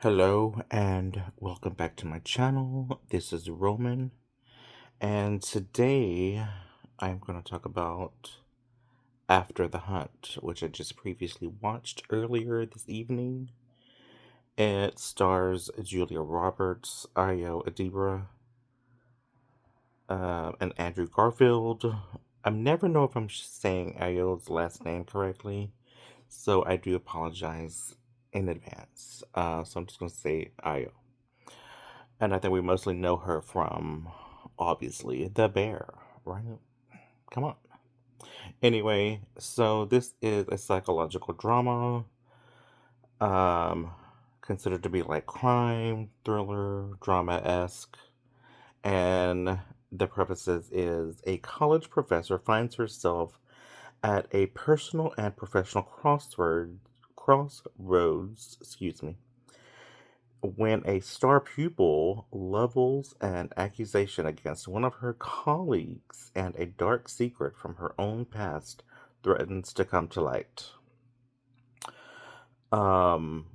Hello and welcome back to my channel. This is Roman, and today I'm going to talk about After the Hunt, which I just previously watched earlier this evening. It stars Julia Roberts, Ayo Edebra, and Andrew Garfield. I never know if I'm saying Ayo's last name correctly, so I do apologize in advance. So I'm just going to say Ayo. And I think we mostly know her from, obviously, The Bear, right? Come on. Anyway, so this is a psychological drama, um, considered to be like crime, thriller, drama-esque. And the prefaces is a college professor finds herself at a personal and professional crossroads, when a star pupil levels an accusation against one of her colleagues and a dark secret from her own past threatens to come to light. Um,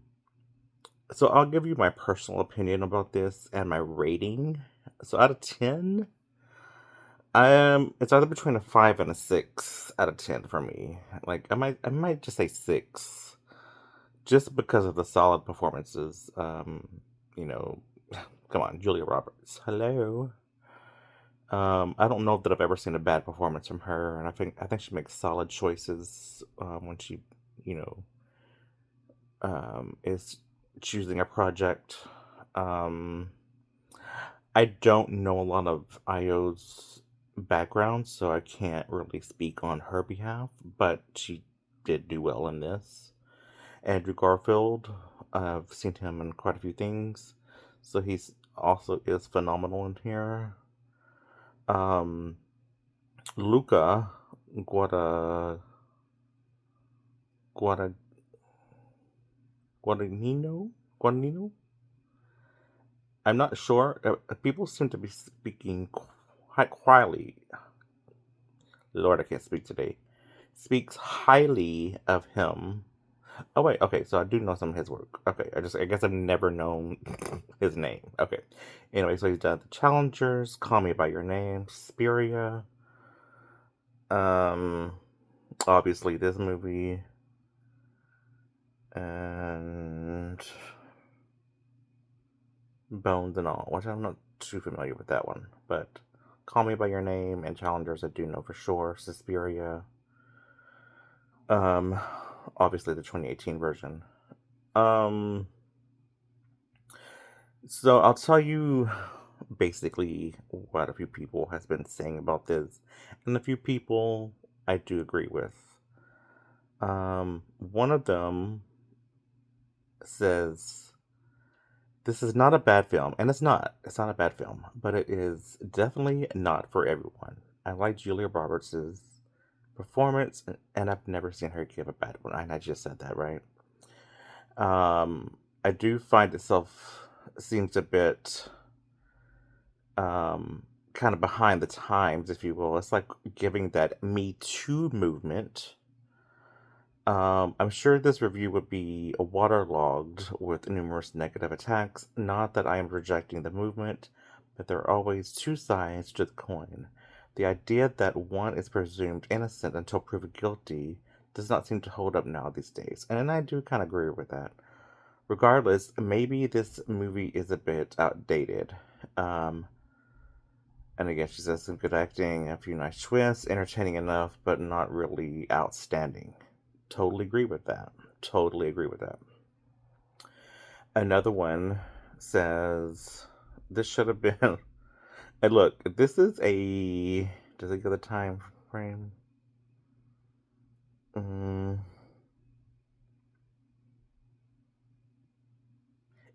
so I'll give you my personal opinion about this and my rating. So out of 10, it's either between a 5 and a 6 out of 10 for me. Like I might just say 6 just because of the solid performances. You know, come on, Julia Roberts. Hello. I don't know that I've ever seen a bad performance from her, and I think she makes solid choices when she, you know, is choosing a project. Um, I don't know a lot of Io's background, so I can't really speak on her behalf, but she did do well in this. Andrew Garfield, I've seen him in quite a few things, so he's also is phenomenal in here. Um, Luca Guada Guada Guadagnino Guadagnino. I'm not sure. People seem to be speaking quite highly. Lord, I can't speak today. Speaks highly of him. Oh wait, okay. So I do know some of his work. Okay, I guess I've never known his name. Okay. Anyway, so he's done The Challengers, Call Me by Your Name, Suspiria. Um, obviously this movie and Bones and All, which I'm not too familiar with that one, but Call Me by Your Name and Challengers I do know for sure. Suspiria, um, obviously the 2018 version. Um, so I'll tell you basically what a few people has been saying about this, and a few people I do agree with. One of them says this is not a bad film, and it's not. It's not a bad film, but it is definitely not for everyone. I like Julia Roberts' performance, and I've never seen her give a bad one. And I just said that, right? I do find itself seems a bit kind of behind the times, if you will. It's like giving that Me Too movement. I'm sure this review would be waterlogged with numerous negative attacks. Not that I am rejecting the movement, but there are always two sides to the coin. The idea that one is presumed innocent until proven guilty does not seem to hold up now these days, and I do kind of agree with that. Regardless, maybe this movie is a bit outdated. Um, and again, she says some good acting, a few nice twists, entertaining enough, but not really outstanding. Totally agree with that. Totally agree with that. Another one says this should have been. And look, this is a. Does it give the time frame? Mm,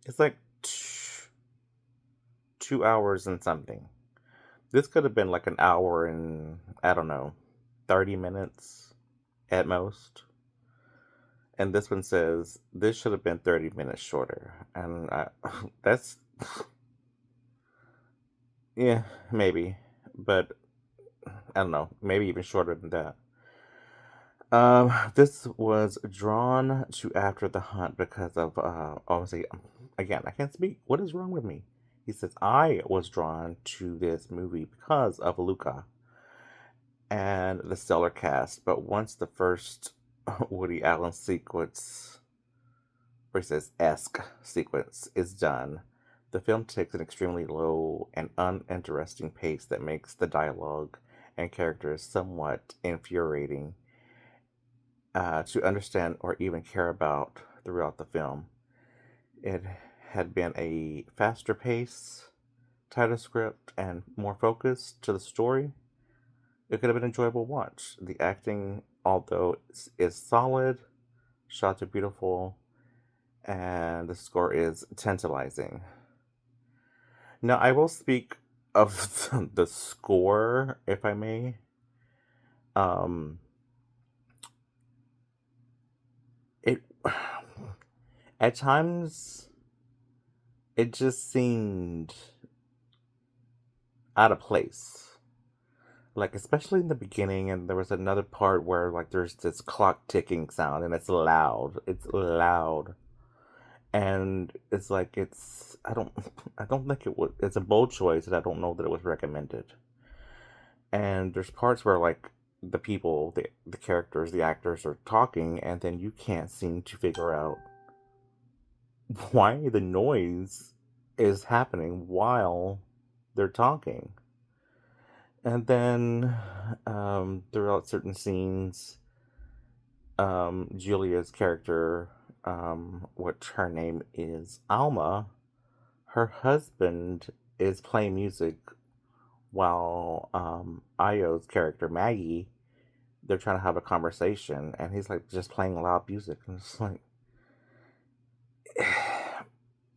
it's like 2 hours and something. This could have been like an hour and I don't know, 30 minutes at most. And this one says this should have been 30 minutes shorter, and that's yeah, maybe, but I don't know, maybe even shorter than that. This was drawn to After the Hunt because of obviously again, I can't speak. What is wrong with me? He says, I was drawn to this movie because of Luca and the stellar cast. But once the first Woody Allen sequence, or he says esque sequence, is done, the film takes an extremely low and uninteresting pace that makes the dialogue and characters somewhat infuriating to understand or even care about throughout the film. It had been a faster pace, tighter script, and more focused to the story. It could have been an enjoyable watch. The acting, although is solid, shots are beautiful, and the score is tantalizing. Now, I will speak of the score, if I may. Um, it at times it just seemed out of place. Like, especially in the beginning, and there was another part where like there's this clock ticking sound, and it's loud. It's loud, and it's like I don't I don't think it was. It's a bold choice, and I don't know that it was recommended. And there's parts where like the people, the characters, the actors are talking, and then you can't seem to figure out why the noise is happening while they're talking. And then throughout certain scenes, Julia's character, what her name is, Alma, her husband is playing music while Io's character, Maggie, they're trying to have a conversation, and he's like just playing loud music. And it's like,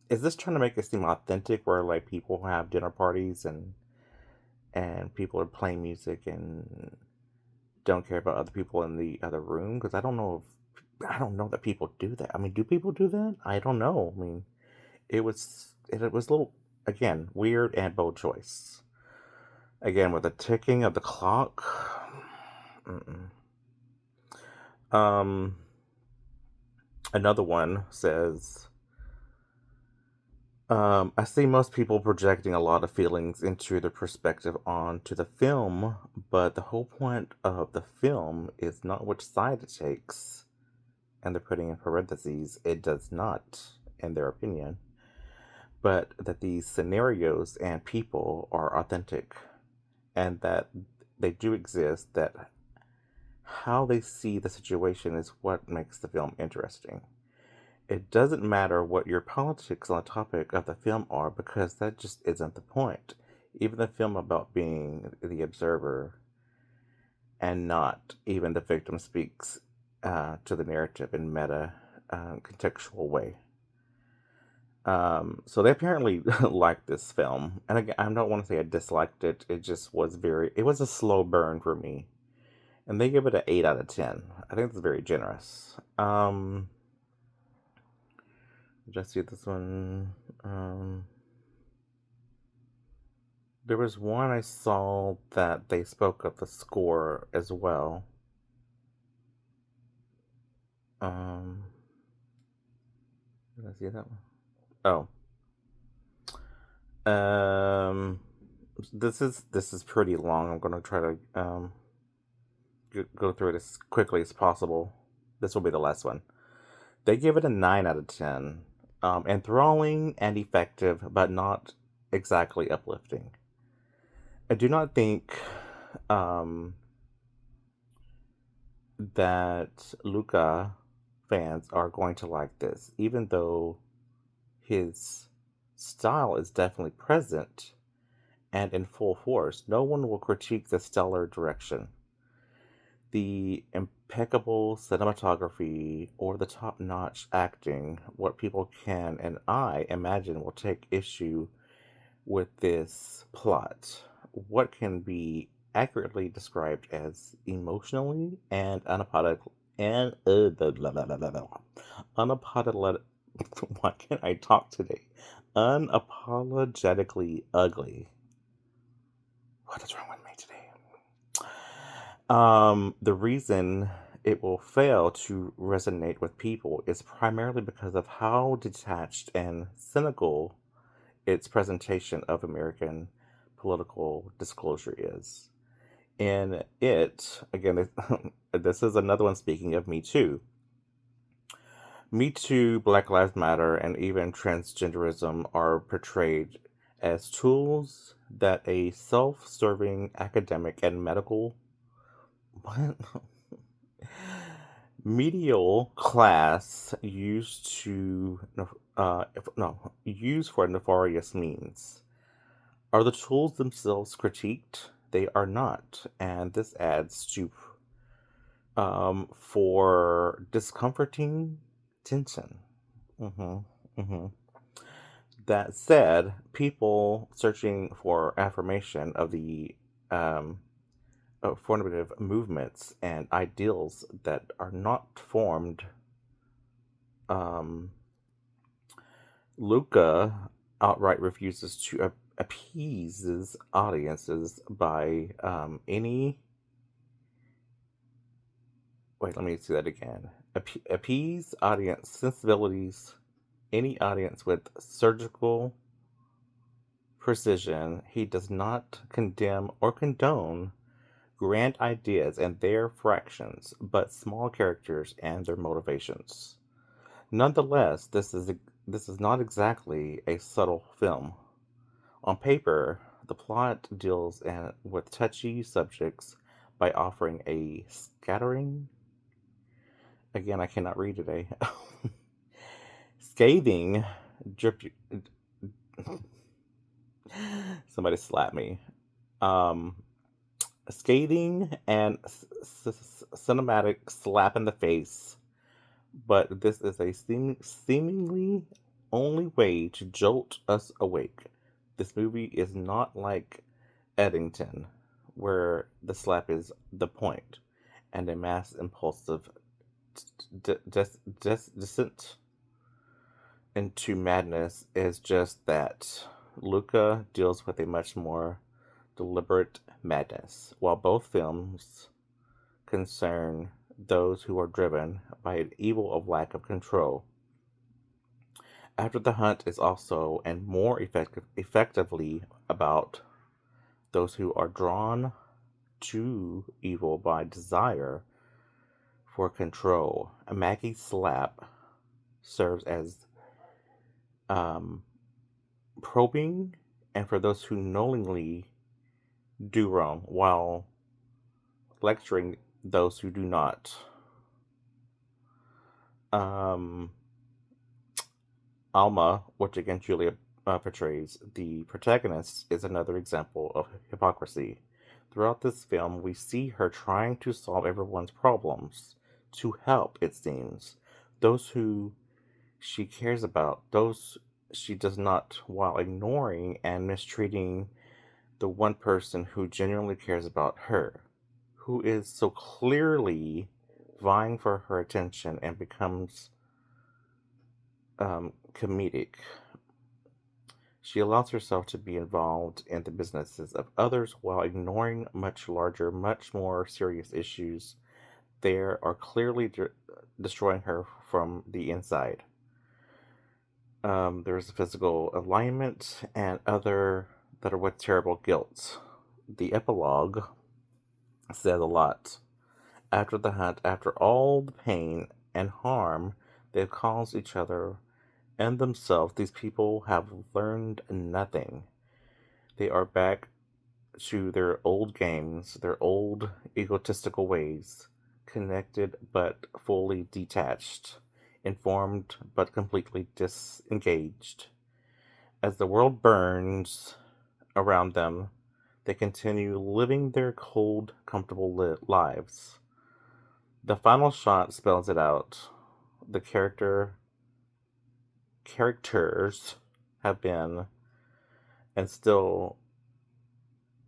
is this trying to make it seem authentic where like people have dinner parties and people are playing music and don't care about other people in the other room? Because I don't know that people do that. I mean, do people do that? I don't know. I mean, it was a little, again, weird and bold choice. Again, with the ticking of the clock. Mm-mm. Um, Another one says, I see most people projecting a lot of feelings into their perspective onto the film, but the whole point of the film is not which side it takes. And they're putting in parentheses, it does not, in their opinion, but that these scenarios and people are authentic and that they do exist, that how they see the situation is what makes the film interesting. It doesn't matter what your politics on the topic of the film are because that just isn't the point. Even the film about being the observer and not even the victim speaks to the narrative in meta contextual way. So they apparently liked this film, and again, I don't want to say I disliked it. It just was it was a slow burn for me, and they give it an 8 out of 10. I think that's very generous. Just see this one. There was one I saw that they spoke of the score as well. Did I see that one? Oh. This is pretty long. I'm gonna try to go through it as quickly as possible. This will be the last one. They give it a 9 out of 10. Enthralling and effective, but not exactly uplifting. I do not think that Luca fans are going to like this, even though his style is definitely present and in full force. No one will critique the stellar direction, the impeccable cinematography, or the top notch acting. What people can and I imagine will take issue with this plot. What can be accurately described as emotionally and unapologetic and unapologetic. Why can't I talk today? Unapologetically ugly. What is wrong with me today? The reason it will fail to resonate with people is primarily because of how detached and cynical its presentation of American political disclosure is. In it, again, this is another one speaking of Me Too. Me Too, Black Lives Matter, and even transgenderism are portrayed as tools that a self serving academic and medical what? medial class used to use for nefarious means. Are the tools themselves critiqued? They are not, and this adds to for discomforting tension. hmm hmm That said, people searching for affirmation of the um, formative movements and ideals that are not formed. Um, Luca outright refuses to appease his audiences by any. Wait, let me see that again. Appease audience sensibilities, any audience with surgical precision. He does not condemn or condone grand ideas and their fractions, but small characters and their motivations. Nonetheless, this is not exactly a subtle film. On paper, the plot deals with touchy subjects by offering a scattering. Again, I cannot read today. Scathing drip. Somebody slap me. Um, Scathing and cinematic slap in the face, but this is a seemingly only way to jolt us awake. This movie is not like Eddington, where the slap is the point, and a mass impulsive descent into madness is just that. Luca deals with a much more deliberate madness, while both films concern those who are driven by an evil of lack of control. After the Hunt is also and more effectively about those who are drawn to evil by desire for control. Maggie's slap serves as um, probing and for those who knowingly do wrong, while lecturing those who do not. Um, Alma, which again Julia portrays, the protagonist, is another example of hypocrisy. Throughout this film, we see her trying to solve everyone's problems, to help, it seems, those who she cares about, those she does not, while ignoring and mistreating the one person who genuinely cares about her, who is so clearly vying for her attention and becomes comedic. She allows herself to be involved in the businesses of others while ignoring much larger, much more serious issues there are clearly destroying her from the inside. There's physical alignment and other that are with terrible guilt. The epilogue says a lot. After the hunt, after all the pain and harm they've caused each other and themselves, these people have learned nothing. They are back to their old games, their old egotistical ways, connected but fully detached, informed but completely disengaged. As the world burns around them, they continue living their cold, comfortable lives. The final shot spells it out. The characters have been and still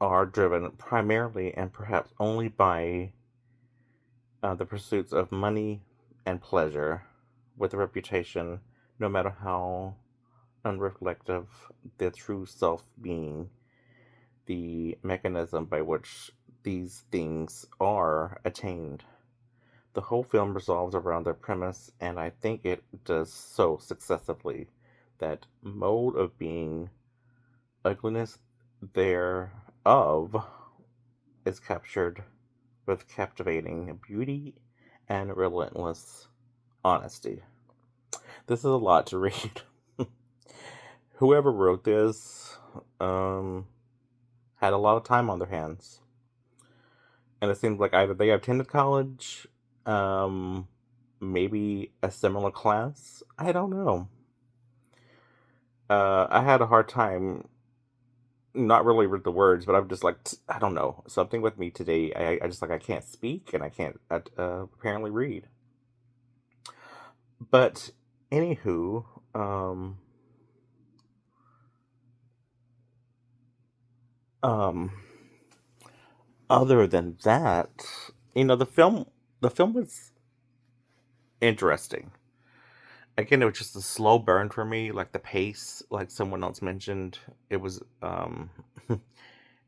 are driven primarily and perhaps only by the pursuits of money and pleasure, with a reputation, no matter how unreflective their true self being, the mechanism by which these things are attained. The whole film revolves around their premise, and I think it does so successively. That mode of being, ugliness thereof, is captured with captivating beauty and relentless honesty. This is a lot to read. Whoever wrote this had a lot of time on their hands. And it seems like either they attended college, um, maybe a similar class. I don't know. I had a hard time, not really with the words, but I'm just like, I don't know. Something with me today, I just like, I can't speak and I can't apparently read. But, anywho, um, other than that, the film was interesting. Again, it was just a slow burn for me, like the pace, like someone else mentioned, it was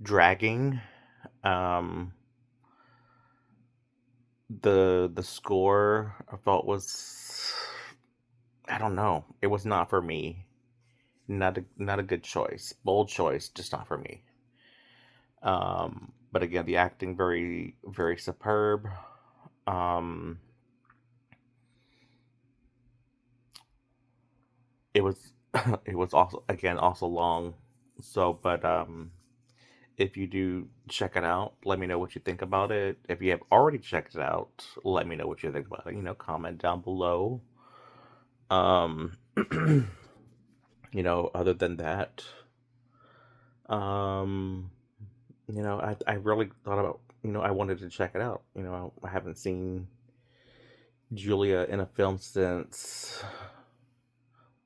dragging. Um the score I felt was, I don't know, it was not for me. Not a good choice. Bold choice, just not for me. But again, the acting very very superb. Um it was it was also again also long. So but if you do check it out, let me know what you think about it. If you have already checked it out, let me know what you think about it. Comment down below. Um, other than that, um, I really thought about, I wanted to check it out. I haven't seen Julia in a film since,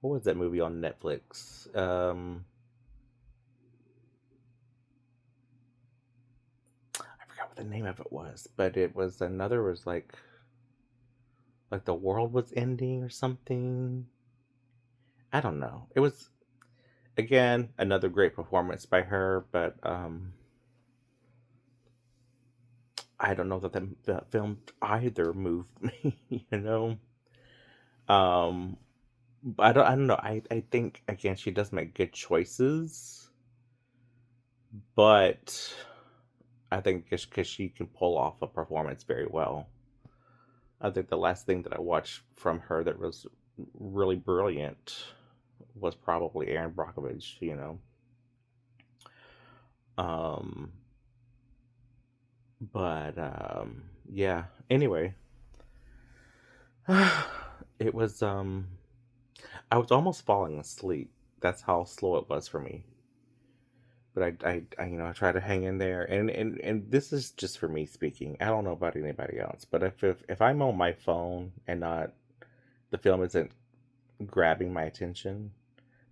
what was that movie on Netflix? I forgot what the name of it was, but it was another, was like the world was ending or something. I don't know. It was, again, another great performance by her, but I don't know that the film either moved me. you know. Um, but I don't know. I think again she does make good choices, but I think because she can pull off a performance very well. I think the last thing that I watched from her that was really brilliant was probably Aaron Brockovich. Um, but yeah. Anyway, it was I was almost falling asleep. That's how slow it was for me. But I try to hang in there, and this is just for me speaking. I don't know about anybody else, but if I'm on my phone and not, the film isn't grabbing my attention,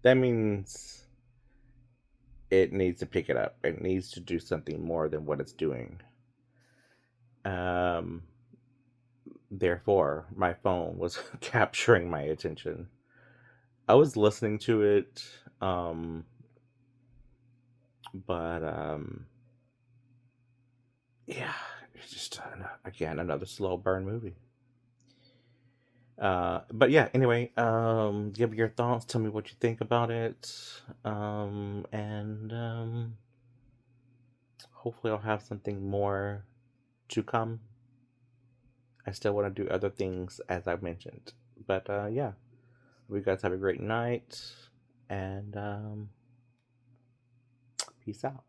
that means it needs to pick it up. It needs to do something more than what it's doing. Um, Therefore, my phone was capturing my attention. I was listening to it, but yeah, it's just again another slow burn movie. But yeah, anyway, give your thoughts. Tell me what you think about it. And hopefully, I'll have something more to come. I still want to do other things, as I mentioned. But yeah, we guys have a great night, and peace out.